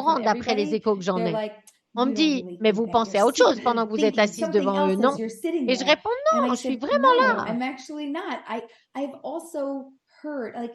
courant from d'après les everybody, échos que j'en they're ai. like, On me you don't dit, really mais think vous that pensez you're à autre chose sitting, pendant que vous êtes thinking assise something devant eux, else non? as you're sitting Et je there. réponds, And non, I je suis said, vraiment no, là. I'm actually not. I've also heard, like,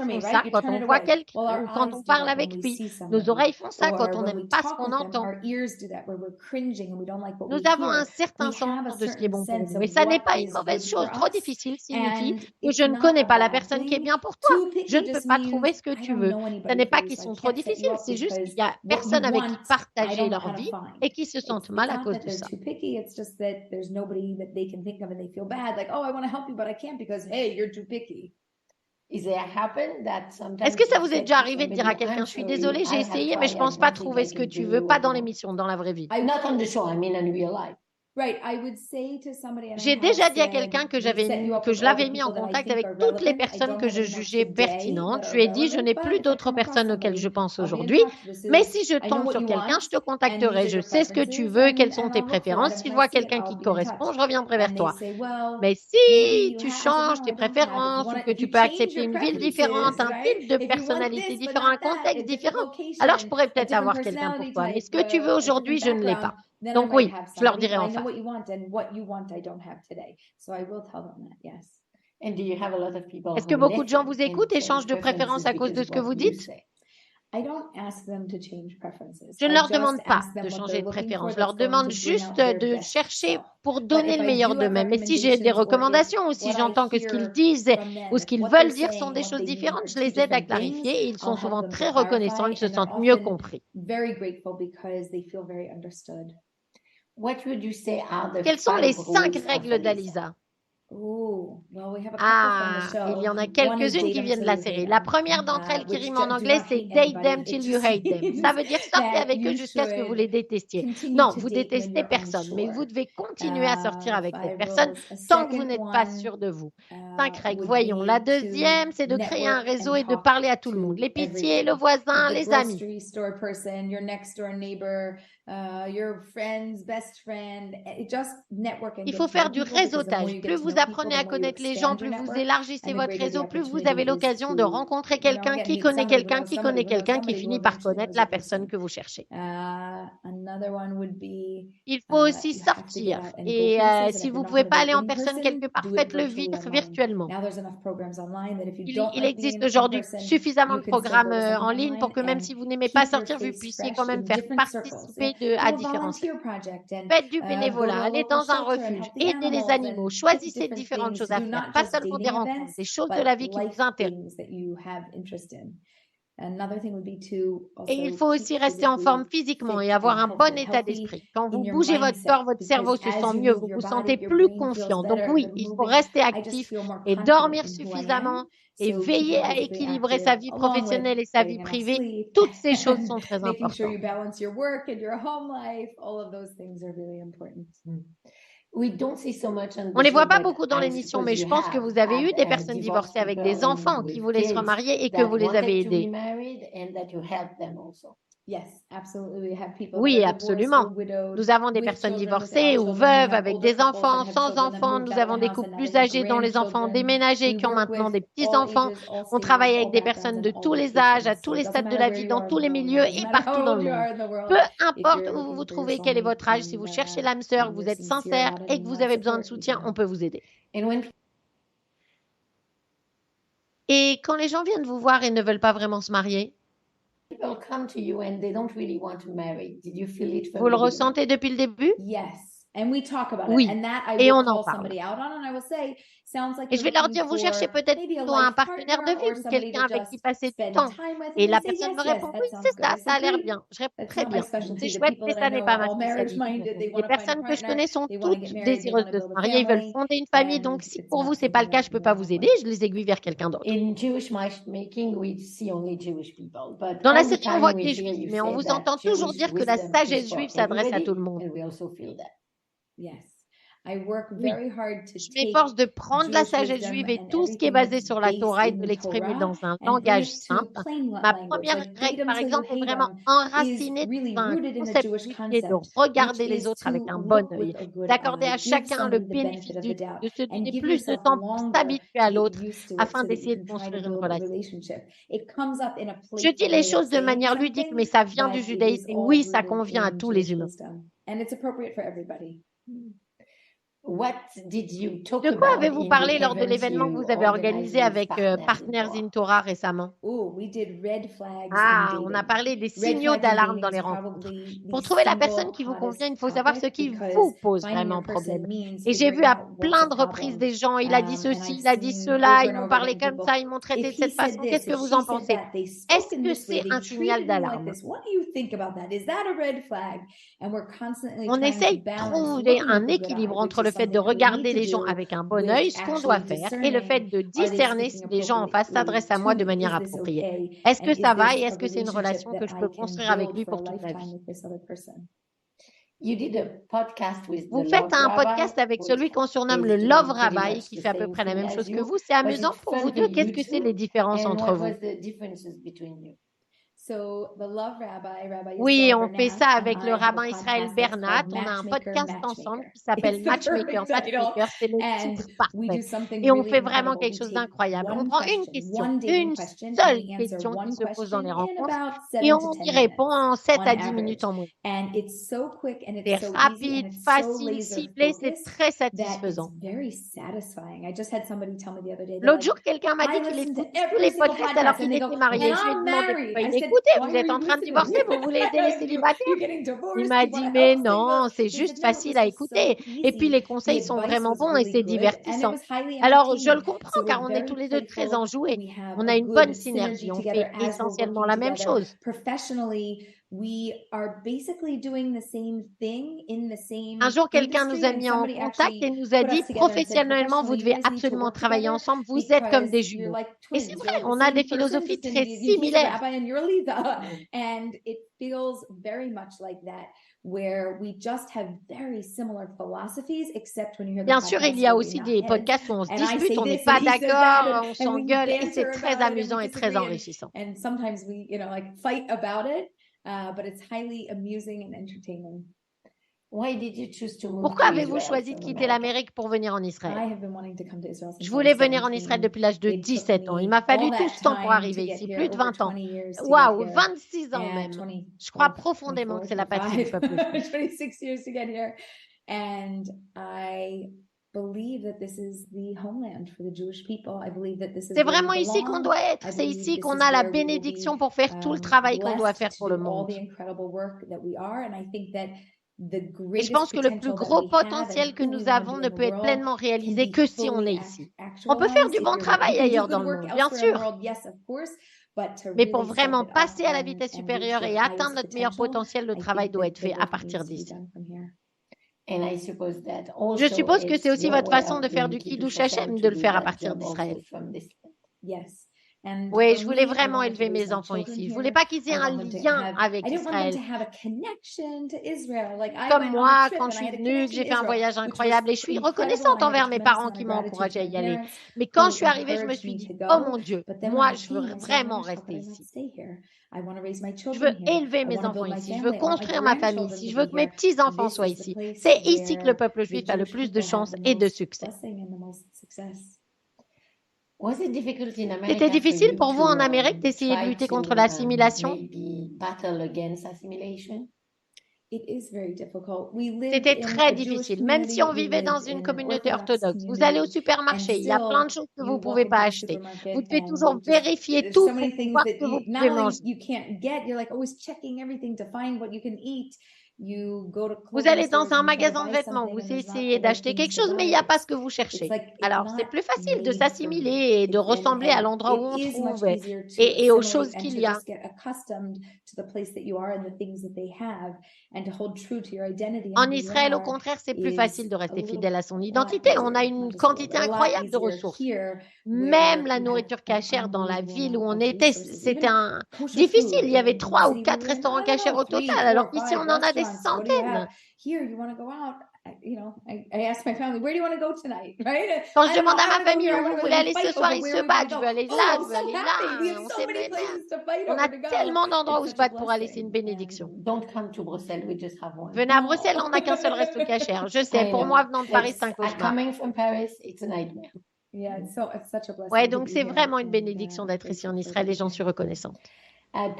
for me, font right? ça You quand turn on it voit away. quelqu'un Well, our ou quand eyes on do parle that when avec we lui. see Nos somebody. oreilles font ça quand Or on when n'aime we pas ce talk qu'on with them, entend. our ears do that, where we're cringing and we don't like what Nous we avons un hear. certain We have a sens de ce qui est certain bon pour sense nous. of Et ça n'est what pas une is mauvaise good chose. for Trop us, difficile signifie and que je it's ne not connais a pas la bad personne qui est thing. bien pour toi. Too Je picky ne peux just pas means trouver ce que I tu don't veux. know Ce anybody n'est pas who qu'ils like sont trop can't set you difficiles, up c'est juste because qu'il y a what personne you avec qui want, I partager don't know leur how to vie find. et qui se sentent mal à Not cause that de they're ça. too picky, it's just that there's nobody that they can think of and they feel bad, like, oh, I want to help you, but I can't because, hey, you're too picky. Est-ce que ça vous est déjà arrivé de dire à quelqu'un, je suis désolée, j'ai essayé, mais je pense pas trouver ce que tu veux, pas dans l'émission, dans la vraie vie. Not on the show, I mean in real life. J'ai déjà dit à quelqu'un que je l'avais mis en contact avec toutes les personnes que je jugeais pertinentes. Je lui ai dit, je n'ai plus d'autres personnes auxquelles je pense aujourd'hui, mais si je tombe sur quelqu'un, je te contacterai. Je sais ce que tu veux, quelles sont tes préférences. Si je vois quelqu'un qui te correspond, je reviendrai vers toi. Mais si tu changes tes préférences ou que tu peux accepter une ville différente, un type de personnalité différent, un contexte différent, alors je pourrais peut-être avoir quelqu'un pour toi. Mais ce que tu veux aujourd'hui, je ne l'ai pas. Donc oui, je leur dirai enfin. Est-ce que beaucoup de gens vous écoutent et changent de préférence à cause de ce que vous dites? Je ne leur demande pas de changer de préférence. Je leur demande juste de chercher pour donner le meilleur d'eux-mêmes. Mais si j'ai des recommandations ou si j'entends que ce qu'ils disent ou ce qu'ils veulent dire sont des choses différentes, je les aide à clarifier et ils sont souvent très reconnaissants, ils se sentent mieux compris. Quelles sont les 5 règles d'Alisa? Il y en a quelques-unes qui viennent de la série. La première d'entre elles qui rime en anglais, c'est date them till you hate them. Ça veut dire sortez avec eux jusqu'à ce que vous les détestiez. Non, vous détestez personne, mais vous devez continuer à sortir avec cette personne tant que vous n'êtes pas sûr de vous. 5 règles, voyons. La deuxième, c'est de créer un réseau et de parler à tout le monde. L'épicier, le voisin, les amis. Il faut faire du réseautage. Plus vous apprenez à connaître les gens, plus vous élargissez votre réseau, plus vous avez l'occasion de rencontrer quelqu'un qui connaît quelqu'un qui connaît quelqu'un qui finit par connaître la personne que vous cherchez. Il faut aussi sortir. Et si vous ne pouvez pas aller en personne quelque part, faites-le virtuellement. Il existe aujourd'hui suffisamment de programmes en ligne pour que même si vous n'aimez pas sortir, vous puissiez quand même faire participer à différents. Faites du bénévolat, allez dans un refuge, aidez les animaux, choisissez différentes choses à faire, pas seulement des rencontres, des choses de la vie qui vous intéressent. Et il faut aussi rester en forme physiquement et avoir un bon état d'esprit. Quand vous bougez votre corps, votre cerveau se sent mieux, vous vous sentez plus confiant. Donc oui, il faut rester actif et dormir suffisamment et veiller à équilibrer sa vie professionnelle et sa vie privée. Toutes ces choses sont très importantes. On ne les voit pas beaucoup dans l'émission, mais je pense que vous avez eu des personnes divorcées avec des enfants qui voulaient se remarier et que vous les avez aidés. Oui, absolument. Nous avons des personnes divorcées ou veuves avec des enfants, sans enfants. Nous avons des couples plus âgés dont les enfants ont déménagé, qui ont maintenant des petits-enfants. On travaille avec des personnes de tous les âges, à tous les stades de la vie, dans tous les milieux et partout dans le monde. Peu importe où vous vous trouvez, quel est votre âge, si vous cherchez l'âme sœur, que vous êtes sincère et que vous avez besoin de soutien, on peut vous aider. Et quand les gens viennent vous voir et ne veulent pas vraiment se marier, vous le ressentez depuis le début? Oui, et on en parle. Et je vais leur dire, vous cherchez peut-être plutôt un partenaire de vie ou quelqu'un avec qui passer du temps. Et la personne me répond, oui, c'est ça, ça a l'air bien. Je réponds, très bien, c'est chouette, mais ça n'est pas ma spécialité. Les personnes que je connais sont toutes désireuses de se marier, ils veulent fonder une famille. Donc, si pour vous, c'est pas le cas, je peux pas vous aider, je les aiguille vers quelqu'un d'autre. Dans la série, on voit que des juifs, mais on vous entend toujours dire que la sagesse juive s'adresse à tout le monde. Oui. Je m'efforce de prendre la sagesse juive et tout ce qui est basé sur la Torah et de l'exprimer dans un langage simple. Ma première règle, par exemple, est vraiment enracinée dans un concept juif qui est de regarder les autres avec un bon œil, d'accorder à chacun le bénéfice du doute, de se donner plus de temps pour s'habituer à l'autre afin d'essayer de construire une relation. Je dis les choses de manière ludique, mais ça vient du judaïsme et oui, ça convient à tous les humains. De quoi avez-vous parlé lors de l'événement que vous avez organisé avec Partners in Torah récemment? On a parlé des signaux d'alarme dans les rencontres. Pour trouver la personne qui vous convient, il faut savoir ce qui vous pose vraiment problème. Et j'ai vu à plein de reprises des gens, il a dit ceci, il a dit cela, ils m'ont parlé comme ça, ils m'ont traité de cette façon. Qu'est-ce que vous en pensez? Est-ce que c'est un signal d'alarme? On essaye de trouver un équilibre entre le le fait de regarder les gens avec un bon œil, ce qu'on doit faire, et le fait de discerner si les gens en face s'adressent à moi de manière appropriée. Est-ce que ça va et est-ce que c'est une relation que je peux construire avec lui pour toute la vie? Vous faites un podcast avec celui qu'on surnomme le Love Rabbi, qui fait à peu près la même chose que vous. C'est amusant pour vous deux. Qu'est-ce que c'est les différences entre vous? Oui, on fait ça avec le rabbin Israël Bernat. On a un podcast ensemble qui s'appelle Matchmaker. Matchmaker, c'est le titre parfait. Et on fait vraiment quelque chose d'incroyable. On prend une question, une seule question qui se pose dans les rencontres et on y répond en 7 à 10 minutes en moyenne. C'est rapide, facile, ciblé, c'est très satisfaisant. L'autre jour, quelqu'un m'a dit qu'il écoutait tous les podcasts alors qu'il était marié. Je lui ai demandé pourquoi il écoutait. Vous êtes en train de divorcer, vous voulez aider les célibataires? Il m'a dit, mais non, c'est juste facile à écouter. Et puis, les conseils sont vraiment bons et c'est divertissant. Alors, je le comprends car on est tous les deux très enjoués. On a une bonne synergie. On fait essentiellement la même chose. Un jour, quelqu'un nous a mis en contact et nous a dit, professionnellement, vous devez absolument travailler ensemble. Vous êtes comme des jumeaux. Et c'est vrai, on a des philosophies très similaires. Bien sûr, il y a aussi des podcasts où on se dispute, on n'est pas d'accord, on s'engueule et c'est très amusant et très enrichissant. But it's highly amusing and entertaining. Why did you choose to move Pourquoi avez-vous choisi de quitter l'Amérique pour venir en Israël? Je voulais venir en Israël depuis l'âge de 17 ans. Il m'a fallu tout ce temps pour arriver ici, plus de 20 ans. Waouh, 26 ans même. Je crois profondément que c'est la patrie du peuple juif. 26 years to get here. And c'est vraiment ici qu'on doit être. C'est ici qu'on a la bénédiction pour faire tout le travail qu'on doit faire pour le monde. Et je pense que le plus gros potentiel que nous avons ne peut être pleinement réalisé que si on est ici. On peut faire du bon travail ailleurs dans le monde, bien sûr. Mais pour vraiment passer à la vitesse supérieure et atteindre notre meilleur potentiel, le travail doit être fait à partir d'ici. Je suppose que c'est aussi votre façon de faire du Kiddush Hashem, de le faire à partir d'Israël. Oui, je voulais vraiment élever mes enfants ici. Je voulais pas qu'ils aient un lien avec Israël. Comme moi, quand je suis venue, que j'ai fait un voyage incroyable et je suis reconnaissante envers mes parents qui m'ont encouragée à y aller. Mais quand je suis arrivée, je me suis dit, oh mon Dieu, moi, je veux vraiment rester ici. Je veux élever mes enfants ici. Je veux construire ma famille ici. Je veux que mes petits-enfants soient ici. C'est ici que le peuple juif a le plus de chance et de succès. C'était difficile pour vous en Amérique d'essayer de lutter contre l'assimilation? C'était très difficile, même si on vivait dans une communauté orthodoxe. Vous allez au supermarché, il y a plein de choses que vous ne pouvez pas acheter. Vous devez toujours vérifier tout pour voir ce que vous pouvez manger. Vous allez dans un magasin de vêtements, vous essayez d'acheter quelque chose, mais il n'y a pas ce que vous cherchez. Alors, c'est plus facile de s'assimiler et de ressembler à l'endroit où on trouve et aux choses qu'il y a. En Israël, au contraire, c'est plus facile de rester fidèle à son identité. On a une quantité incroyable de ressources. Même la nourriture cachère dans la ville où on était, c'était difficile. Il y avait 3 ou 4 restaurants cachers au total, alors qu'ici, on en a des centaines. Quand je demande à ma famille où vous voulez aller ce soir, ils se battent. Je veux aller là, je veux aller là. On sait bien. On a tellement d'endroits où se battre pour aller, c'est une bénédiction. Venez à Bruxelles, on n'a qu'un seul resto cachère. Je sais, pour moi, venant de Paris, c'est un cauchemar. Ouais, donc c'est vraiment une bénédiction d'être ici en Israël et j'en suis reconnaissante. En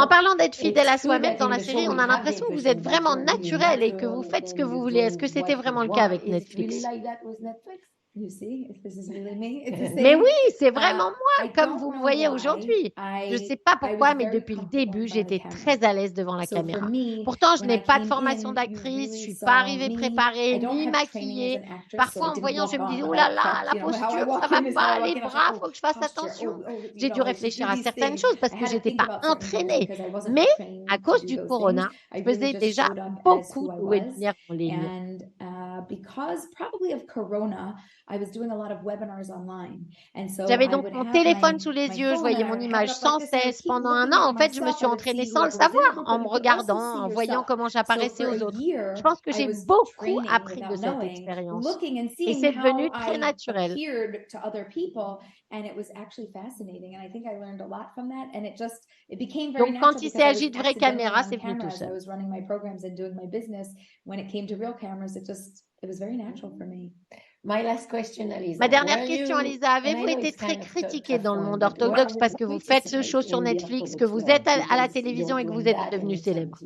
parlant d'être fidèle à soi-même dans la série, on a l'impression que vous êtes vraiment naturel et que vous faites ce que vous voulez. Est-ce que c'était vraiment le cas avec Netflix? You see, if this is really me, it's the Mais same. oui, c'est vraiment moi, I comme don't vous me know voyez why. aujourd'hui. Je ne sais pas I pourquoi, was mais very depuis le comfortable début, in front of the j'étais camera. très à l'aise devant la So for caméra. me, Pourtant, je when n'ai I pas de came formation in, you d'actrice, je really suis pas saw arrivée me. préparée, I don't ni have training as maquillée. an actress, so Parfois, I en me didn't voyant, walk je me on disais, and oh I là would là, prep, la you know, how I posture, ça walk va in is pas, how I walk les in. I was like, bras, oh, faut que je fasse posture, attention. you J'ai dû know, I should réfléchir do à these certaines things. choses parce I que had to j'étais think pas about certain things entraînée. because I wasn't Mais trained à to cause do du those things. corona, I je really faisais just déjà showed up as beaucoup who I de was. webinaires en ligne. And because probably of Corona, I was doing a lot of webinars online. And so J'avais I donc would mon have téléphone sous les my yeux, je phone voyais and I mon would have it image up like sans this and I would cesse. keep Pendant un looking an, at en fait, je me myself. suis I would entraînée see sans le whoever was in the savoir, group, en but me you could also regardant, see en voyant yourself. comment So j'apparaissais for a aux autres. year, Je pense que I j'ai was beaucoup training appris de without cette knowing, expérience. looking and Et seeing c'est devenu how très I naturel. appeared to other people. And it was actually fascinating. And I think I learned a lot from that. And it became very Donc, quand natural il because I was s'agit de vraies accidentally caméras, on c'est venu camera tout as I seul. was running my programs and doing my business. When it came to real cameras, it was very natural for me. My last question, Alisa. Ma dernière question, Alisa, avez-vous été très critiquée dans le monde orthodoxe parce que vous faites ce show sur Netflix, que vous êtes à la télévision et que vous êtes devenu célèbre?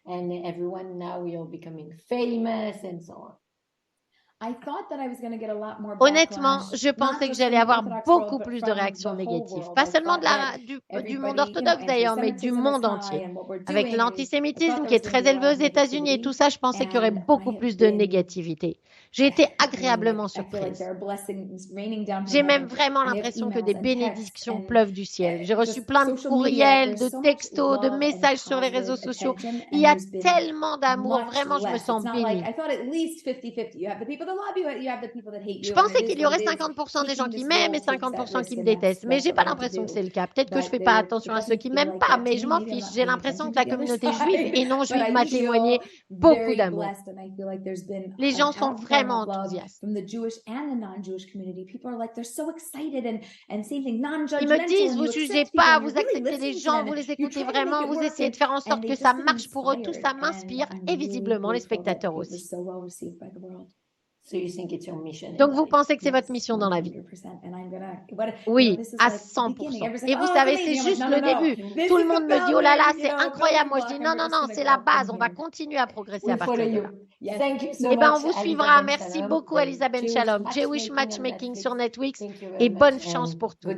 And everyone now you're becoming famous and so on. Honnêtement, je pensais que j'allais avoir beaucoup plus de réactions négatives, pas seulement du monde orthodoxe d'ailleurs, mais du monde entier. Avec l'antisémitisme qui est très élevé aux États-Unis et tout ça, je pensais qu'il y aurait beaucoup plus de négativité. J'ai été agréablement surprise. J'ai même vraiment l'impression que des bénédictions pleuvent du ciel. J'ai reçu plein de courriels, de textos, de messages sur les réseaux sociaux. Il y a tellement d'amour, vraiment, je me sens bénie. Je pensais qu'il y aurait 50% des gens qui m'aiment et 50% qui me détestent, mais j'ai pas l'impression que c'est le cas. Peut-être que je fais pas attention à ceux qui m'aiment pas, mais je m'en fiche. J'ai l'impression que la communauté juive et non juive m'a témoigné beaucoup d'amour. Les gens sont vraiment enthousiastes. Ils me disent, vous jugez pas, vous acceptez les gens, vous les écoutez vraiment, vous essayez de faire en sorte que ça marche pour eux. Tout ça m'inspire et visiblement les spectateurs aussi. Donc, vous pensez que c'est votre mission dans la vie? Oui, à 100%. Et vous savez, c'est juste le début. Tout le monde me dit, oh là là, c'est incroyable. Moi, je dis, non, non, non, c'est la base. On va continuer à progresser à partir de là. Eh bien, on vous suivra. Merci beaucoup, Alisa Ben Shalom. Jewish Matchmaking sur Netflix et bonne chance pour tout.